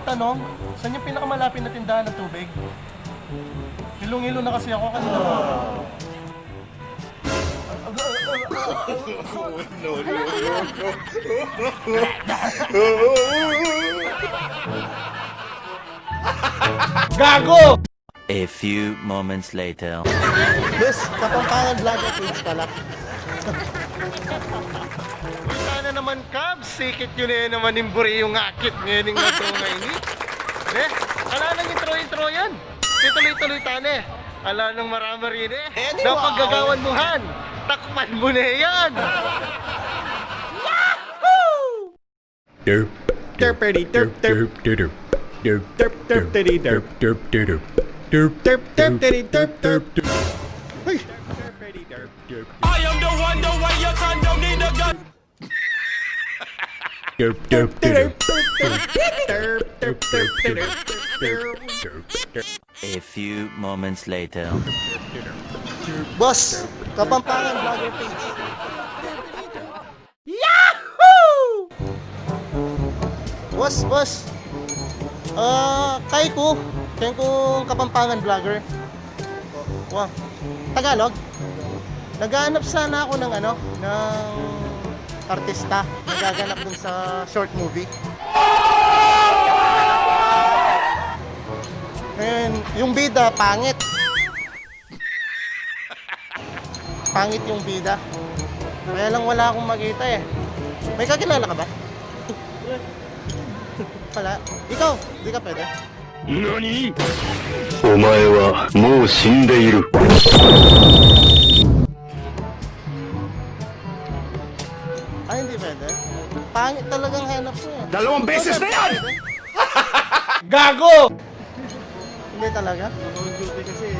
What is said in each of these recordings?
tanong, saan yung pinakamalapit na tindahan ng tubig? Hilong-hilo na kasi ako kanina. Gago! A few moments later. Yes, Kapampangan vlogger page pala. Sana naman, Cubs. Sikit yun naman yung buri yung akit ngayon yung intro ngayon. Ala nang intro yan. Tituloy-tuloy tane. Ala nang marami rin Napaggagawan mo han. Takpan mo na yan. Yahoo! Derp derpity derp derp derp derp derp derpity derp derp derp derp derp derpity derp derp derp. Hey. I am the one your son don't need a gun. Derp derp derp derp derp derp derp. A few moments later. Boss, Kapampangan vlogger page. Yahoo! Boss. Kay ko Kapampangan vlogger. Wow. Tagalog. Naghahanap sana ako ng artista. Nagaganap dun sa short movie. Ngayon, yung bida, pangit. Pangit yung bida. Kaya lang wala akong makita eh. May kakilala ka ba? Wala. Ikaw, di ka pwede? Nani? Omae wa mou shindeiru. Ay, hindi pwede. Pangit talagang hanap ko eh. Dalawang beses na yan! Gago! Hindi talaga?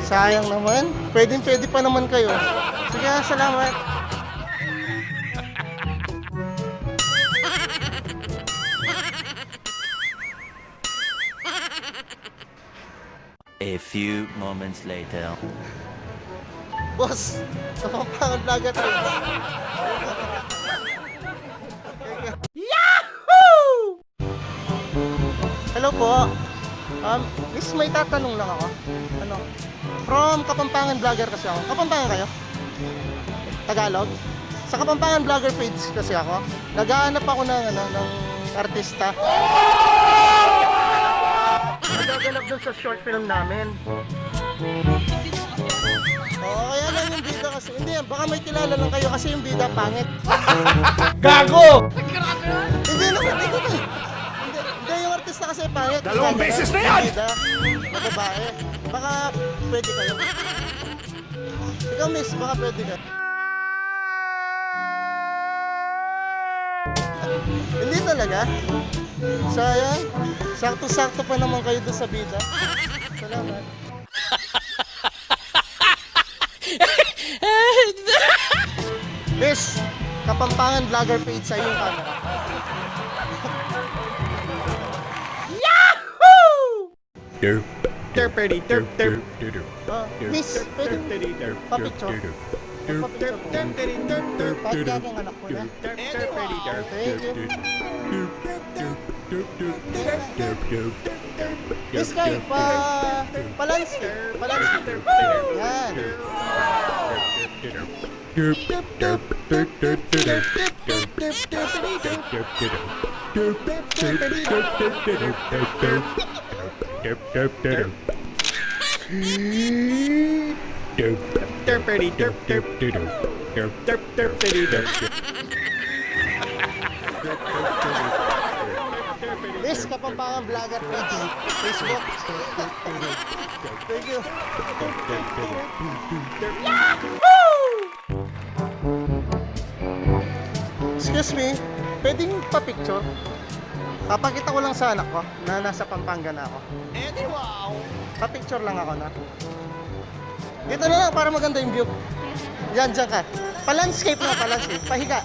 Sayang naman. Pwede pa naman kayo. Sige, salamat. A few moments later. Boss, Kapampangan vlogger tayo. Yahoo! Hello po. Miss, may tatanong lang ako. From Kapampangan vlogger kasi ako. Kapampangan kayo? Tagalog? Sa Kapampangan vlogger page kasi ako. Naghahanap ako ng artista. Nagaganap dun sa short film namin. Oo, kaya lang yung bida kasi. Hindi, baka may kilala lang kayo kasi yung bida pangit. Gago! Hindi naman, hindi yung artista kasi pangit. Dalawang beses na yan! Bida, na babae. Baka pwede kayo. Ikaw miss, baka pwede kayo. Hindi talaga. Sayang. Sakto-sakto pa naman kayo doon sa bida. Salamat. Miss, Kapampangan vlogger page sa iyong camera. Yahoo! Derp derpity derp derp derp. Miss, pwede pa-picture. Derp derpity derp derp Pagkag ang anak ko na. Thank you. Miss kayo, pa-landscape. Yan. Miss, Kapampangan vlogger page, Facebook. Thank you. Excuse me, pwedeng pa-picture? Papakita ko lang sa anak ko na nasa Pampanga na ako. Wow! Pa-picture lang ako na. Dito na lang para maganda yung view. Yan, dyan ka. Pa-landscape na, pa-landscape. Pahiga.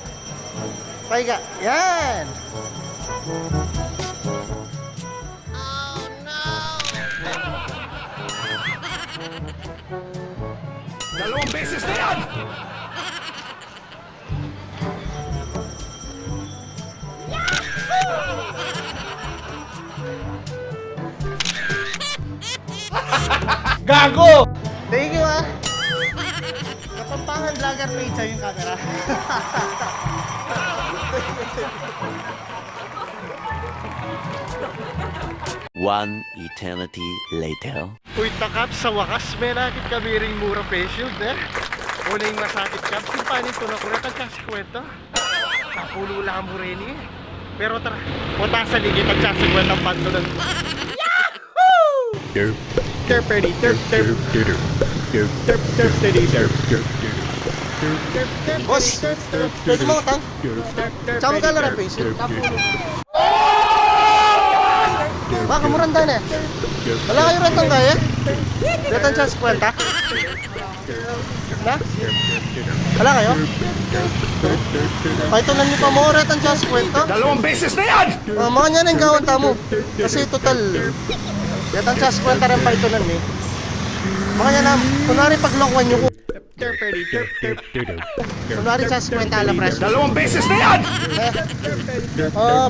Pahiga. Yan! Dalawang beses na yan! Gago! Thank you ah. Kapampangan vlogger page yung camera. One eternity later. Uy, takap, sa wakas, may nakit kami ring mura face shield eh. Una yung masakit kap, simpanin ko na kurat ang kasikwento. Kapulo lang mo rin eh. Pero tara, punta sa ligit ang kasikwento ang panto ng... Derp. Derpity derp derp derp. Derp derp derpity derp derp derp. Boss, pwede mo utang? Tsaka magkala na face shield. Baka muranda na eh. Wala kayo rentang kaya? Rentang chance kwenta? Na? Wala kayo? Paitulan niyo pa mo, rentang chance kwenta? 2 beses na yan! Mga niya na yung gawanta mo. Kasi total, rentang chance kwenta rin paitulan eh. Mga niya na, kunwari paglokohan niyo ko. Derpity derp derp derp. Kunwari chance kwenta ala presyo. 2 beses na yan!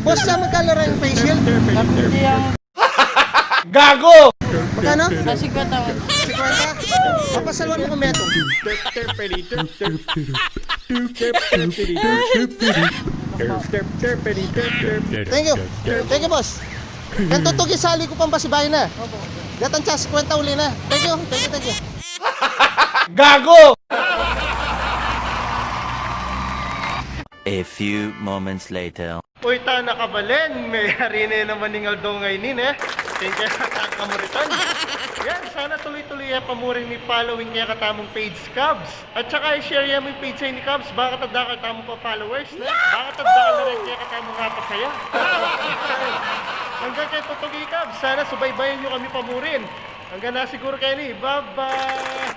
Boss, siya magkalaro yung face shield? Gago! Magkano? 50. 50? Papasalwan mo kung meto. Derpity derp derp derp. Derpity derp derp. Derp derpity derp derp. Thank you. Thank you, boss. Yan tutog isali ko pang basibahin na. Gatang chance kwenta uli na. Thank you. Thank you, thank you. Gago! A few moments later. Uy, ta nakabalen. May harine naman ng aldongay nin eh. Thank you sa kakamuritan. Yan, sana tuloy-tuloy yung pamuring ni following kaya katamong page Cubs. At saka i-share yan mo yung page ni Cubs. Baka tanda ka tamong pa followers. Baka tanda ka na rin kaya katamong nga pasaya. Hanggang kay Tutugi Cubs, sana subaybayan nyo kami pamurin. Hanggang na siguro kayo ni. Bye-bye!